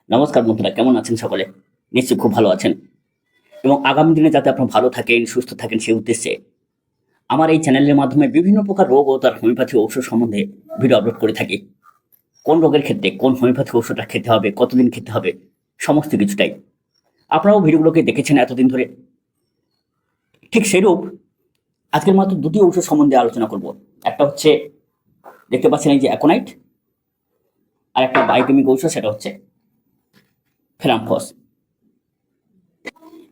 নমস্কার বন্ধুরা, কেমন আছেন সকলে? নিশ্চয়ই খুব ভালো আছেন। এবং আগামী দিনে যাতে আপনারা ভালো থাকেন, সুস্থ থাকেন সেই উদ্দেশ্যে আমার এই চ্যানেলের মাধ্যমে বিভিন্ন প্রকার রোগ ও তার হোমিওপ্যাথি ঔষধ সম্বন্ধে ভিডিও আপলোড করে থাকি। কোন রোগের ক্ষেত্রে কোন হোমিওপ্যাথি ঔষধটা খেতে হবে, কতদিন খেতে হবে, সমস্ত কিছুটাই। আপনারাও ভিডিওগুলোকে দেখেছেন এতদিন ধরে। ঠিক সেইরূপ আজকের মাত্র দুটি ঔষধ সম্বন্ধে আলোচনা করব। একটা হচ্ছে দেখতে পাচ্ছেন এই যে অ্যাকোনাইট, আর একটা বায়োকেমিক ঔষধ, সেটা হচ্ছে ফেরামফস।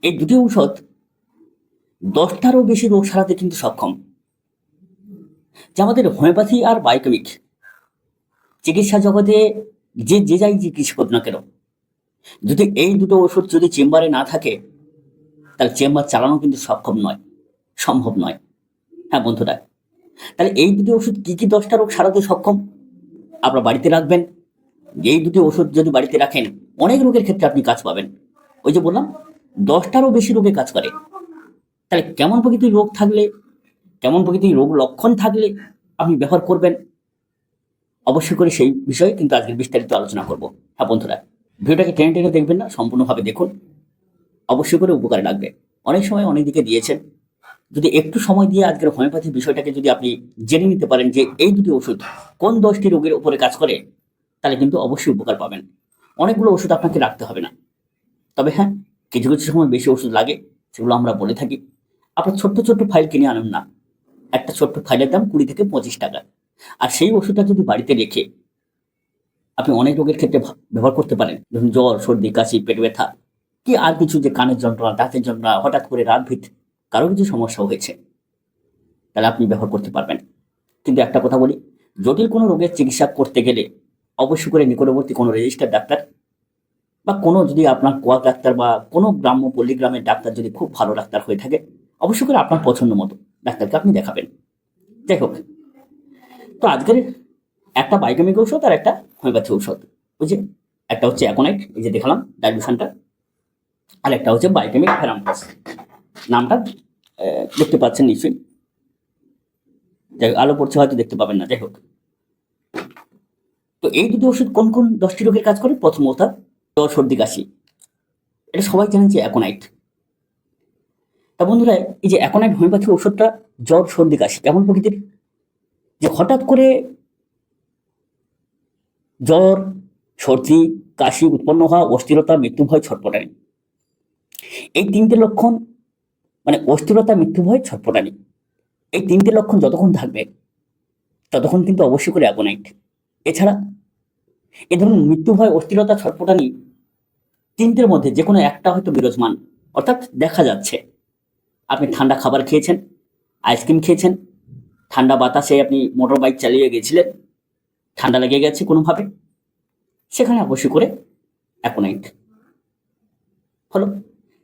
এই দুটি ঔষধ 10টারও বেশি রোগ সারাতে কিন্তু সক্ষম। যে আমাদের হোমিওপ্যাথি আর বায়োকেমিক চিকিৎসা জগতে যে যে যাই চিকিৎসা করুক না কেন, যদি এই দুটো ওষুধ যদি চেম্বারে না থাকে তাহলে চেম্বার চালানো কিন্তু সক্ষম নয়, সম্ভব নয়। হ্যাঁ বন্ধুরা, তাহলে এই দুটি ওষুধ কি কি 10টা রোগ সারাতে সক্ষম আপনার বাড়িতে রাখবেন। এই দুটি ওষুধ যদি বাড়িতে রাখেন অনেক রোগের ক্ষেত্রে আপনি কাজ পাবেন। ওই যে বললাম 10টারও বেশি রোগে কাজ করে। তাহলে কেমন প্রকৃতির রোগ থাকলে, কেমন প্রকৃতির রোগ লক্ষণ থাকলে আপনি ব্যবহার করবেন, অবশ্যই করে সেই বিষয়ে কিন্তু আজকে বিস্তারিত আলোচনা করব। হ্যাঁ বন্ধুরা, ভিডিওটাকে টেনে টেনে দেখবেন না, সম্পূর্ণভাবে দেখুন, অবশ্যই করে উপকারে লাগবে। অনেক সময় অনেক দিকে দিয়েছেন, যদি একটু সময় দিয়ে আজকের হোমিওপ্যাথি বিষয়টাকে যদি আপনি জেনে নিতে পারেন যে এই দুটি ওষুধ কোন 10টি রোগের উপরে কাজ করে, তাহলে কিন্তু অবশ্যই উপকার পাবেন। অনেকগুলো ওষুধ আপনাকে রাখতে হবে না, তবে হ্যাঁ কিছু কিছু সময় বেশি ওষুধ লাগে, সেগুলো আমরা বলে থাকি। আপনার ছোট্ট ছোট্ট ফাইল কিনে আনুন না, একটা ছোট্ট ফাইলের দাম 20 থেকে 25 টাকা। আর সেই ওষুধটা যদি বাড়িতে রেখে আপনি অনেক রোগের ক্ষেত্রে ব্যবহার করতে পারেন, ধরুন জ্বর, সর্দি, কাশি, পেট ব্যথা, কি আর কিছু, যে কানের যন্ত্রণা, দাঁতের যন্ত্রণা, হঠাৎ করে রাত ভিত কারো কিছু সমস্যা হয়েছে, তাহলে আপনি ব্যবহার করতে পারবেন। কিন্তু একটা কথা বলি, জটিল কোনো রোগের চিকিৎসা করতে গেলে অবশ্যই করে নিকটবর্তী কোনো রেজিস্টার ডাক্তার বা কোনো, যদি আপনার কোয়া ডাক্তার বা কোনো গ্রাম্য পল্লী গ্রামের ডাক্তার যদি খুব ভালো ডাক্তার হয়ে থাকে, অবশ্যই করে আপনার পছন্দ মতো ডাক্তারকে আপনি দেখাবেন। যাই হোক, তো আজকের একটা বায়োকেমিক ঔষধ আর একটা হোমিওপ্যাথি ঔষধ। ওই যে একটা হচ্ছে অ্যাকোনাইট, এই যে দেখালাম ডাইলুশনটা, আর একটা হচ্ছে বায়োকেমিক ফেরামপাস। নামটা দেখতে পাচ্ছেন নিশ্চয়ই, যাই হোক, আলো পড়ছে হয়তো দেখতে পাবেন না, যাই হোক। তো এই দুটি ওষুধ কোন কোন 10টি রোগের কাজ করে? প্রথমত জ্বর, সর্দি, কাশি, এটা সবাই জানেন যে অ্যাকোনাইট। তা বন্ধুরা, এই যে অ্যাকোনাইট হোমিওপ্যাথি ওষুধটা জ্বর, সর্দি, কাশি কেমন প্রকৃতির? যে হঠাৎ করে জ্বর, সর্দি, কাশি উৎপন্ন হওয়া, অস্থিরতা, মৃত্যু ভয়, ছটপটানি, এই তিনটে লক্ষণ, মানে অস্থিরতা, মৃত্যু ভয়, ছটপটানি, এই তিনটে লক্ষণ যতক্ষণ থাকবে ততক্ষণ কিন্তু অবশ্যই করে অ্যাকোনাইট। এছাড়া এ ধরুন মৃত্যু ভয়, অস্থিরতা, ছটপটানি, তিনটের মধ্যে যে কোনো একটা হয়তো বিরাজমান, অর্থাৎ দেখা যাচ্ছে আপনি ঠান্ডা খাবার খেয়েছেন, আইসক্রিম খেয়েছেন, ঠান্ডা বাতাসে আপনি মোটর বাইক চালিয়ে গেছিলেন, ঠান্ডা লেগে গেছে কোনোভাবে, সেখানে অবশ্যই করে অ্যাকোনাইট হলো।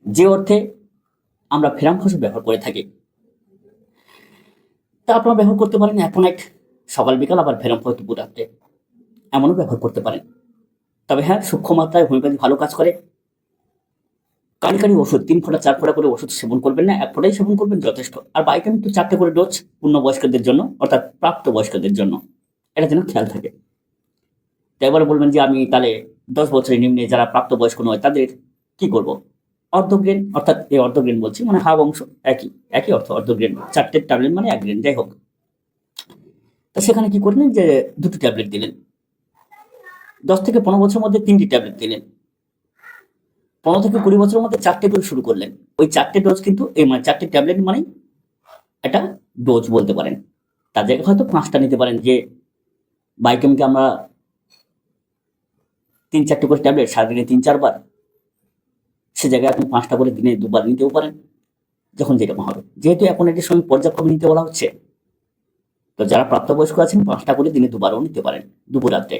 যে অর্থে আমরা ফেরামফস ব্যবহার করে থাকি, তা আপনারা ব্যবহার করতে পারেন অ্যাকোনাইট সকাল বিকাল, আবার ফেরামফস দুপুর রাত্রে, এমনও ব্যবহার করতে পারেন। তবে হ্যাঁ, সূক্ষ্ম মাত্রায় হোমিওপ্যাথি ভালো কাজ করে। কারি কারি ওষুধ 3 ফোঁটা 4 ফোঁটা করে ওষুধ সেবন করবেন না, 1 ফোঁটাই সেবন করবেন যথেষ্ট। আর বায়োকেমিক তো 4টে করে ডোজ পূর্ণবয়স্কদের জন্য, অর্থাৎ প্রাপ্ত বয়স্কদের জন্য, এটা যেন খেয়াল থাকে। তো এবার বলবেন যে আমি তাহলে 10 বছরের নিম্নে যারা প্রাপ্তবয়স্ক নয় তাদের কি করব? অর্ধগ্রেন, অর্থাৎ এই অর্ধগ্রেন বলছি মানে হাফ অংশ, একই একই অর্থ, অর্ধগ্রেন 4টে ট্যাবলেট মানে 1 গ্রেন, যাই হোক। তো সেখানে কি করলেন যে 2টি ট্যাবলেট দিলেন, 10 থেকে 15 বছরের মধ্যে 3টি ট্যাবলেট দিলেন, 15 থেকে 20 বছরের মধ্যে 4টে করে শুরু করলেন। ওই 4টে ডোজ কিন্তু এই মানে 4টে ট্যাবলেট মানে একটা ডোজ বলতে পারেন। তার জায়গায় হয়তো 5টা নিতে পারেন, যে বায়োকেমকে আমরা 3-4টে করে ট্যাবলেট সারাদিনে 3-4 বার, সে জায়গায় আপনি 5টা করে দিনে 2 বার নিতেও পারেন, যখন যেরকম হবে। যেহেতু এখন এটির সঙ্গে পর্যায়ক্রমে নিতে বলা হচ্ছে, তো যারা প্রাপ্তবয়স্ক আছেন 5টা করে দিনে 2বারও নিতে পারেন, দুপুর রাত্রে।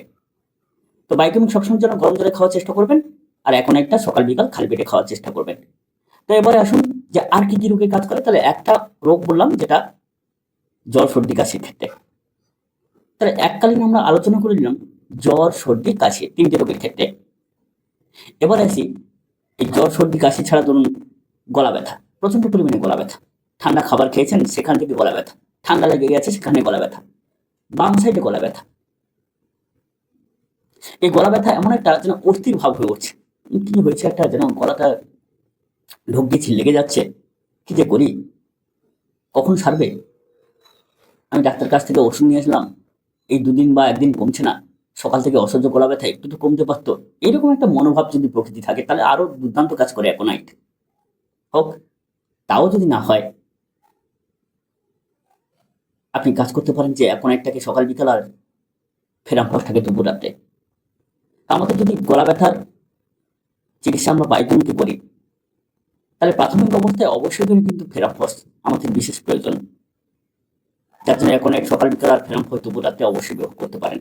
তো বায়োকেমিক সবসময় যেন গরম জলে খাওয়ার চেষ্টা করবেন, আর এখন একটা সকাল বিকাল খালি পেটে খাওয়ার চেষ্টা করবেন। তো এবারে আসুন যে আর কি কি রোগে কাজ করে। তাহলে একটা রোগ বললাম যেটা জ্বর, সর্দি, কাশির ক্ষেত্রে, তাহলে এককালীন আমরা আলোচনা করে নিলাম জ্বর, সর্দি, কাশি 3টে রোগের ক্ষেত্রে। এবার আসি এই জ্বর, সর্দি, কাশি ছাড়া ধরুন গলা ব্যথা, প্রচন্ড পরিমাণে গলা ব্যথা, ঠান্ডা খাবার খেয়েছেন সেখান থেকে গলা ব্যথা, ঠান্ডা লেগে গেছে সেখানে গলা ব্যথা, বাম সাইডে গলা ব্যথা, এই গলা ব্যথা এমন একটা যেন অস্থির ভাব হয়ে উঠছে। কি হয়েছে, একটা যেন গলাটা ঢোক গেছি, লেগে যাচ্ছে, কি যে করি, কখন সারবে। আমি ডাক্তার কাছ থেকে ওষুধ নিয়ে আসলাম, এই দুদিন বা একদিন কমছে না, সকাল থেকে অসহ্য গলা ব্যথা, একটু তো কমতে পারতো। এরকম একটা মনোভাব যদি প্রকৃতি থাকে তাহলে আরো দুর্দান্ত কাজ করে অ্যাকোনাইট। হোক, তাও যদি না হয়, আপনি কাজ করতে পারেন যে অ্যাকোনাইটটাকে সকাল বিকাল আর ফেরাম্পাসটাকে দুপুর রাত্রে। আমাদের যদি গলা ব্যথার চিকিৎসা আমরা বায়ুমুখী করি, তাহলে প্রাথমিক অবস্থায় অবশ্যই করে কিন্তু ফেরাম্পাস আমাদের বিশেষ প্রয়োজন। যার জন্য অ্যাকোনাইট সকাল বিকাল আর ফেরাম্পাস দুপুর রাত্রে অবশ্যই ব্যবহার করতে পারেন।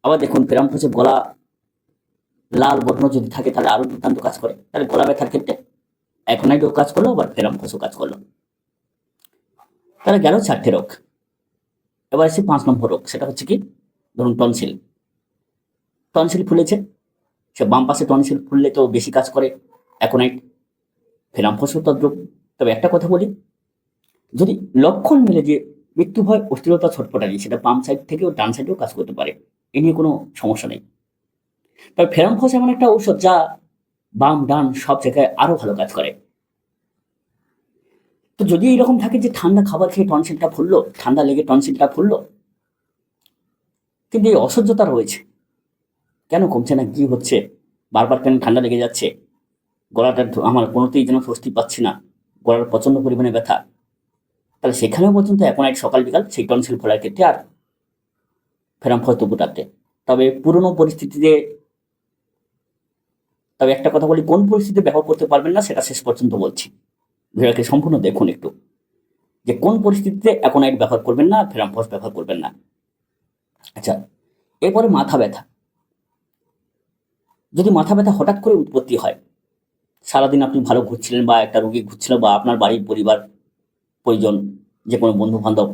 আবার দেখুন, ফেরাম্পাসের গলা লাল বর্ণ যদি থাকে তাহলে আরো দুর্দান্ত কাজ করে। তাহলে গলা ব্যথার ক্ষেত্রে অ্যাকোনাইটও কাজ করলো, আবার ফেরাম্পাসও কাজ করলো। তাহলে গেল 4টে রোগ। এবার আসি 5 নম্বর রোগ, সেটা হচ্ছে কি, ধরুন টনসিল। টনসিল ফুলেছে, সে বাম পাশে টনসিল ফুললে তো বেশি কাজ করে অ্যাকোনাইট, ফেরাম্পাসও তদ্রুপ। তবে একটা কথা বলি, যদি লক্ষণ মেলে যে মৃত্যু ভয়, অস্থিরতা, ছটফটানি, সেটা বাম সাইড থেকেও ডান সাইডেও কাজ করতে পারে, এ নিয়ে কোনো সমস্যা নেই। তবে ফেরাম্পাস এমন একটা ঔষধ যা বাম ডান সব জায়গায় আরো ভালো কাজ করে। তো যদি এইরকম থাকে যে ঠান্ডা খাবার খেয়ে টনসিলটা ফুললো, ঠান্ডা লেগে টনসিলটা ফুললো, কিন্তু এই অসহ্যতা রয়েছে, কেন কমছে না, কি হচ্ছে, বারবার কেন ঠান্ডা লেগে যাচ্ছে, গলাটা আমার কোনোতেই যেন স্বস্তি পাচ্ছি না, গলার প্রচন্ড পরিমাণে ব্যথা, তাহলে সেখানেও পর্যন্ত অ্যাকোনাইট সকাল বিকাল সেই টনসিল ফোলার ক্ষেত্রে আর ফেরাম্পাস তবু রাখতে। তবে পুরনো পরিস্থিতিতে, তবে একটা কথা বলি, কোন পরিস্থিতিতে ব্যবহার করতে পারবেন না সেটা শেষ পর্যন্ত বলছি, ভিডিওকে সম্পূর্ণ দেখুন একটু, যে কোন পরিস্থিতিতে অ্যাকোনাইট ব্যবহার করবেন না, ফেরাম্পাস ব্যবহার করবেন না। আচ্ছা, এরপরে মাথা ব্যথা। যদি মাথা ব্যথা হঠাৎ করে উৎপত্তি হয়, সারাদিন আপনি ভালো ঘুরছিলেন বা একটা রোগী ঘুরছিল বা আপনার বাড়ির পরিবার পরিজন, যে কোনো বন্ধু বান্ধব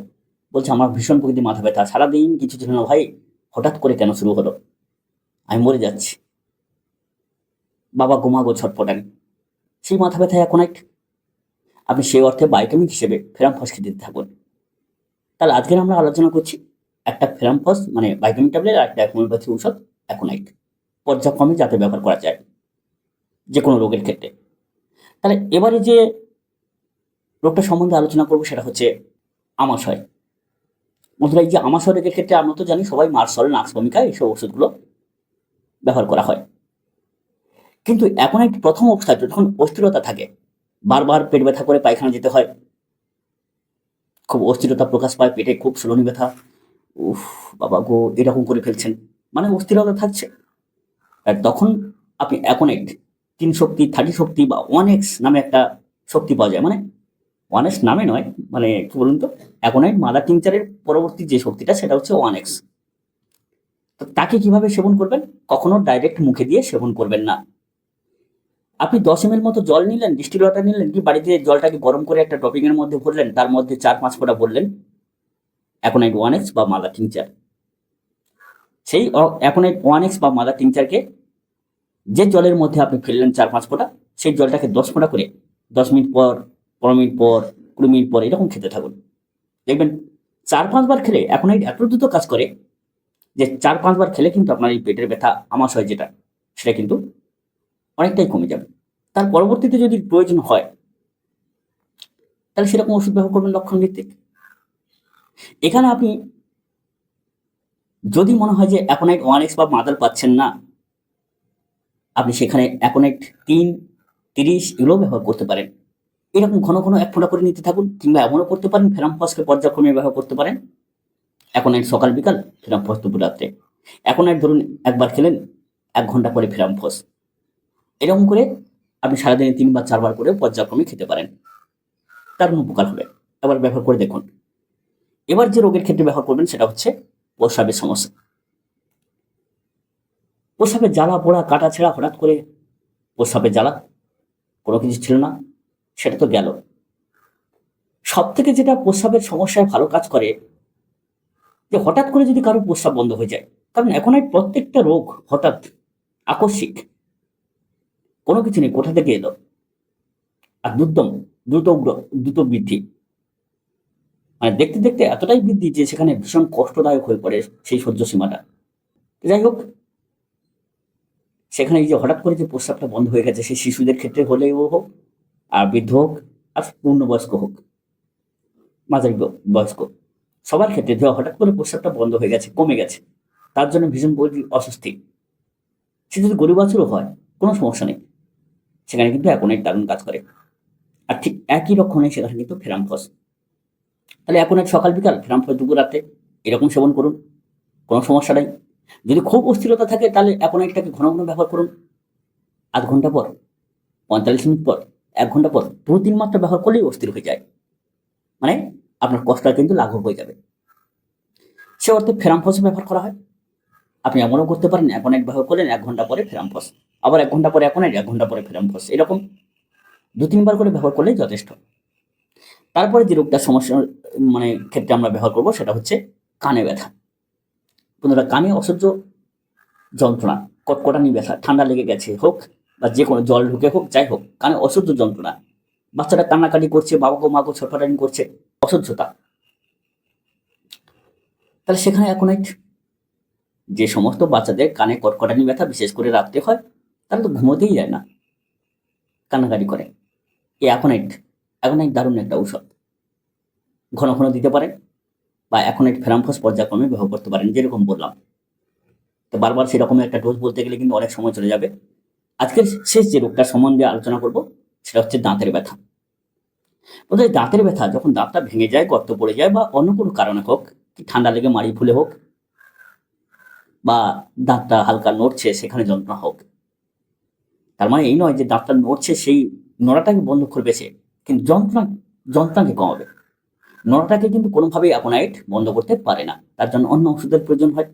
বলছে আমার ভীষণ প্রকৃতি মাথা ব্যথা, সারাদিন কিছু ছিল না ভাই, হঠাৎ করে কেন শুরু হলো, আমি মরে যাচ্ছি, বাবা ঘুমাগো ছটফটানি, সেই মাথা ব্যথা অ্যাকোনাইট। আপনি সেই অর্থে বায়োকেমিক হিসেবে ফেরাম্পাস খেতে দিতে থাকুন। তাহলে আজকের আমরা আলোচনা করছি একটা ফেরাম্পাস মানে বায়োকেমিক ট্যাবলেট আর একটা হোমিওপ্যাথি ঔষধ অ্যাকোনাইট, পর্যায়ক্রমে যাতে ব্যবহার করা যায় যে কোনো রোগের ক্ষেত্রে। তাহলে এবারে যে রোগটা সম্বন্ধে আলোচনা করবো সেটা হচ্ছে আমাশয়। বন্ধুরা, এই যে আমাশয় রোগের ক্ষেত্রে আমরা তো জানি সবাই মার্সল, নাক্স ভূমিকা, এইসব ওষুধগুলো ব্যবহার করা হয়। কিন্তু অ্যাকোনাইট প্রথম অবস্থায় যখন অস্থিরতা থাকে, বারবার পেট ব্যথা করে পায়খানা যেতে হয়, খুব অস্থিরতা প্রকাশ পায়, পেটে খুব সুলনি ব্যথা, উফ বাবা গো এরকম করে ফেলছেন, মানে অস্থিরতা থাকছে, আর তখন আপনি অ্যাকোনাইট 3 শক্তি, 30 শক্তি বা 1x নামে একটা শক্তি পাওয়া যায়, মানে 1x নামে নয়, মানে কি বলুন তো, অ্যাকোনাইট মাদার টিংচারের পরবর্তী যে শক্তিটা সেটা হচ্ছে 1x। তো তাকে কিভাবে সেবন করবেন, কখনো ডাইরেক্ট মুখে দিয়ে সেবন করবেন না। আপনি 10 ml মতো জল নিলেন, ডিস্টিল ওয়াটার নিলেন, কি বাড়িতে জলটাকে গরম করে একটা টপিং এর মধ্যে ভরলেন, তার মধ্যে 4-5 ফোঁটা ভরলেন অ্যাকোনাইট 1x বা মাদার টিংচার। সেই অ্যাকোনাইট 1x বা মাদার টিংচারকে যে জলের মধ্যে আপনি ফেললেন 4-5 ফোঁটা, সেই জলটাকে 10 ফোঁটা করে 10 মিনিট পর, 15 মিনিট পর, 20 মিনিট পর এরকম খেতে থাকুন। দেখবেন 4-5 বার খেলে অ্যাকোনাইট এত দ্রুত কাজ করে যে 4-5 বার খেলে কিন্তু আপনার এই পেটের ব্যথা, আমাশয় যেটা, সেটা কিন্তু অনেকটাই কমে যাবে। তার পরবর্তীতে যদি প্রয়োজন হয় তাহলে সেরকম ওষুধ ব্যবহার করবেন লক্ষণ ভিত্তিক। এখানে আপনি যদি মনে হয় যে অ্যাকোনাইট 1x বা মাদার পাচ্ছেন না, আপনি সেখানে অ্যাকোনাইট 3, 30 এগুলো ব্যবহার করতে পারেন। এরকম ঘন ঘন 1 ফোঁটা করে নিতে থাকুন, কিংবা এমনও করতে পারেন ফেরাম্পাসকে পর্যায়ক্রমে ব্যবহার করতে পারেন। অ্যাকোনাইট সকাল বিকাল, ফেরাম্পাস দুপুর রাত্রে। অ্যাকোনাইট ধরুন একবার খেলেন, 1 ঘন্টা পরে ফেরাম্পাস, এরকম করে আপনি সারাদিনে 3 বা 4 বার করে পর্যায়ক্রমে খেতে পারেন, দারুণ উপকার হবে। এবার ব্যবহার করে দেখুন। এবার যে রোগের ক্ষেত্রে ব্যবহার করবেন সেটা হচ্ছে প্রস্রাবের সমস্যা। প্রস্রাবের জ্বালা পোড়া কাটা ছেঁড়া, হঠাৎ করে প্রস্রাবের জ্বালা, কোনো কিছু ছিল না, সেটা তো গেল। সব থেকে যেটা প্রস্রাবের সমস্যায় ভালো কাজ করে, যে হঠাৎ করে যদি কারো প্রস্রাব বন্ধ হয়ে যায়, কারণ এখন প্রত্যেকটা রোগ হঠাৎ আকস্মিক, কোনো কিছু নেই, কোথা থেকে এলো, আর দ্রুত বৃদ্ধি, মানে দেখতে দেখতে এতটাই বৃদ্ধি যে সেখানে ভীষণ কষ্টদায়ক হয়ে পড়ে সেই সহ্য সীমাটা। যাই হোক, সেখানে এই যে হঠাৎ করে যে প্রস্রাবটা বন্ধ হয়ে গেছে, সেই শিশুদের ক্ষেত্রে হলেও হোক, আর বৃদ্ধ হোক, আর পূর্ণবয়স্ক হোক, মাঝারি বয়স্ক, সবার ক্ষেত্রে যে হঠাৎ করে প্রস্রাবটা বন্ধ হয়ে গেছে, কমে গেছে, তার জন্য ভীষণ অস্বস্তি। সে যদি গরিব বাছুরও হয়, কোনো সমস্যা নেই, সেখানে কিন্তু অ্যাকোনাইট দারুণ কাজ করে। আর ঠিক একই রকমের সেখানে কিন্তু ফেরামফস। তাহলে অ্যাকোনাইট সকাল বিকাল, ফেরামফস দুপুর রাতে, এরকম সেবন করুন, কোনো সমস্যা নাই। যদি খুব অস্থিরতা থাকে তাহলে অ্যাকোনাইটটাকে ঘন ঘন ব্যবহার করুন। আধ ঘন্টা পর, 45 মিনিট পর, 1 ঘন্টা পর 2-3 মাত্রা ব্যবহার করলেই অস্থির হয়ে যায়। মানে আপনার কষ্টটা কিন্তু লাঘব হয়ে যাবে। সে অর্থে ফেরামফস ব্যবহার করা হয়। আপনি এমনও করতে পারেন, অ্যাকোনাইট ব্যবহার করলেন, 1 ঘন্টা পরে ফেরামফস, আবার 1 ঘন্টা পরে অ্যাকোনাইট, 1 ঘন্টা পরে ফেরামফস, এরকম 2-3 বার করে ব্যবহার করলেই যথেষ্ট। তারপরে যে রোগটার সমস্যা ক্ষেত্রে আমরা ব্যবহার করব, সেটা হচ্ছে কানে ব্যথা। বন্ধুরা, কানে অসহ্য যন্ত্রণা, কটকটানি ব্যথা, ঠান্ডা লেগে গেছে হোক, বা যে কোনো জল ঢুকে হোক, যাই হোক, কানে অসহ্য যন্ত্রণা, বাচ্চাটা কান্নাকাটি করছে, বাবাকে মাকে ছটফটানি করছে, অসহ্যতা, তাহলে সেখানে অ্যাকোনাইট। যে সমস্ত বাচ্চাদের কানে কটকটানি ব্যথা বিশেষ করে রাত্রে হয়, তারা তো ঘুমোতেই যায় না, কান্নাকাটি করে, এই অ্যাকোনাইট, অ্যাকোনাইট দারুণ একটা ঔষধ। ঘন ঘন দিতে পারেন, বা অ্যাকোনাইট ফেরামফস পর্যায়ক্রমে ব্যবহার করতে পারেন, যেরকম বললাম। তো বারবার সেরকম একটা ডোজ বলতে গেলে কিন্তু অনেক সময় চলে যাবে। আজকের শেষ যে রোগটা সম্বন্ধে আলোচনা করব, সেটা হচ্ছে দাঁতের ব্যথা। বোধহয় দাঁতের ব্যথা যখন দাঁতটা ভেঙে যায়, গর্ত পড়ে যায়, বা অন্য কোনো কারণে হোক, কি ঠান্ডা লেগে মাড়ি ফুলে হোক, বা দাঁতটা হালকা নড়ছে, সেখানে যন্ত্রণা হোক, তার মানে এই নয় যে দাঁতটা নড়ছে সেই নড়াটাকে বন্ধ করবে সে, কিন্তু যন্ত্রণাকে কমাবে। নড়াটাকে কিন্তু কোনোভাবেই অ্যাকোনাইট বন্ধ করতে পারে না, তার জন্য অন্য ওষুধের প্রয়োজন হয়।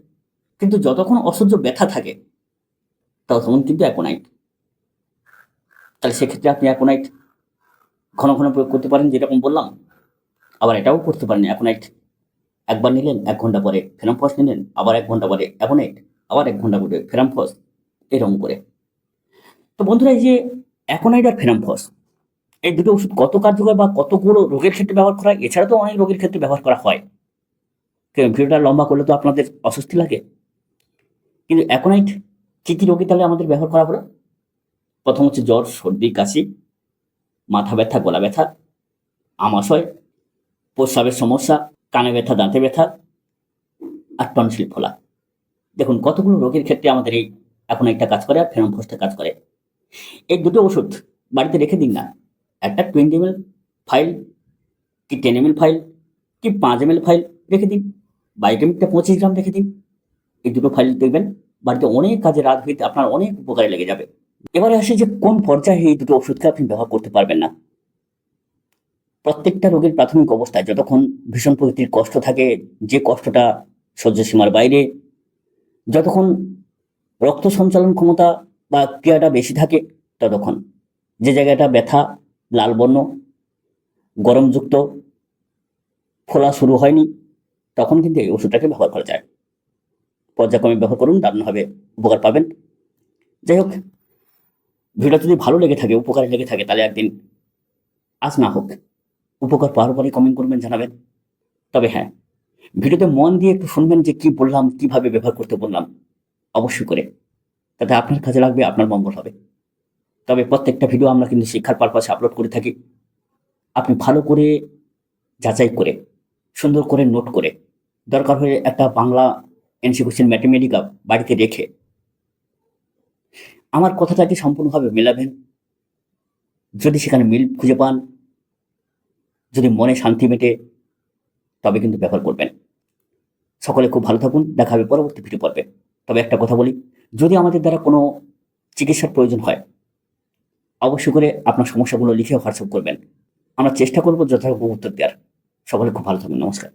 কিন্তু যতক্ষণ অসহ্য ব্যথা থাকে, ততক্ষণ কিন্তু অ্যাকোনাইট। তাহলে সেক্ষেত্রে আপনি অ্যাকোনাইট ঘন ঘন প্রয়োগ করতে পারেন, যেরকম বললাম। আবার এটাও করতে পারেন, অ্যাকোনাইট একবার নিলেন, 1 ঘন্টা পরে ফেরামফস নিলেন, আবার 1 ঘন্টা পরে অ্যাকোনাইট, আবার 1 ঘন্টা পরে ফেরামফস, এরকম করে। তো বন্ধুরা, এই যে অ্যাকোনাইট আর ফেরামফস, এই দুটো ওষুধ কত কার্যকর বা কতগুলো রোগের ক্ষেত্রে ব্যবহার করা হয়, এছাড়া তো অনেক রোগের ক্ষেত্রে ব্যবহার করা হয়। ভিডিওটা লম্বা করলে তো আপনাদের অস্বস্তি লাগে। কিন্তু অ্যাকোনাইট কি কি রোগী তাহলে আমাদের ব্যবহার করা হলো? প্রথম হচ্ছে জ্বর, সর্দি, কাশি, মাথা ব্যথা, গলা ব্যথা, আমাশয়, প্রস্রাবের সমস্যা, কানে ব্যথা, দাঁতে ব্যথা, আর টনসিল ফোলা। দেখুন কতগুলো রোগের ক্ষেত্রে আমাদের এই অ্যাকোনাইটটা কাজ করে, আর ফেরামফসটা কাজ করে। এই দুটো ওষুধ বাড়িতে রেখে দিন না। একটা 20 ml ফাইল, কি 10 ml ফাইল, কি 5 ml ফাইল রেখে দিন। বায়োকেমিকটা 25 গ্রাম রেখে দিন। এই দুটো ফাইল দেখবেন বাড়িতে অনেক কাজে রাত হইতে আপনার অনেক উপকারে লেগে যাবে। এবারে আসে যে কোন পর্যায়ে এই দুটো ওষুধকে আপনি ব্যবহার করতে পারবেন না। প্রত্যেকটা রোগের প্রাথমিক অবস্থায় যতক্ষণ ভীষণ প্রকৃতির কষ্ট থাকে, যে কষ্টটা সহ্য সীমার বাইরে, যতক্ষণ রক্ত সঞ্চালন ক্ষমতা বা ক্রিয়াটা বেশি থাকে, ততক্ষণ যে জায়গাটা ব্যথা, লাল বর্ণ, গরমযুক্ত, ফোলা শুরু হয়নি, তখন কিন্তু এই ওষুধটাকে ব্যবহার করা যায়। পর্যায়ক্রমে ব্যবহার করুন, দারুণভাবে উপকার পাবেন। যাই হোক, ভিডিওটা যদি ভালো লেগে থাকে, উপকারে লেগে থাকে, তাহলে একদিন, আজ না হোক, উপকার পাওয়ার পরে কমেন্ট করবেন, জানাবেন। তবে হ্যাঁ, ভিডিওতে মন দিয়ে একটু শুনবেন যে কি বললাম, কিভাবে ব্যবহার করতে বললাম, অবশ্যই করে, তাতে আপনার কাজে লাগবে, আপনার মঙ্গল হবে। তবে প্রত্যেকটা ভিডিও আমরা কিন্তু শিক্ষার পারপাসে আপলোড করে থাকি। আপনি ভালো করে যাচাই করে, সুন্দর করে নোট করে, দরকার হয়ে একটা বাংলা এনসি কোশ্চেন ম্যাথমেটিকা বাড়িতে রেখে আমার কথাটাকে সম্পূর্ণভাবে মেলাবেন। যদি সেখানে মিল খুঁজে পান, যদি মনে শান্তি মেটে, তবে কিন্তু ব্যবহার করবেন। সকলে খুব ভালো থাকুন, দেখা হবে পরবর্তী ভিডিও পর্বে। তবে একটা কথা বলি, যদি আমাদের দ্বারা কোনো চিকিৎসার প্রয়োজন হয়, অবশ্যই করে আপনার সমস্যাগুলো লিখে হোয়াটসঅ্যাপ করবেন। আমরা চেষ্টা করব যথাযথ উত্তর দেওয়ার। সকলে খুব ভালো থাকুন, নমস্কার।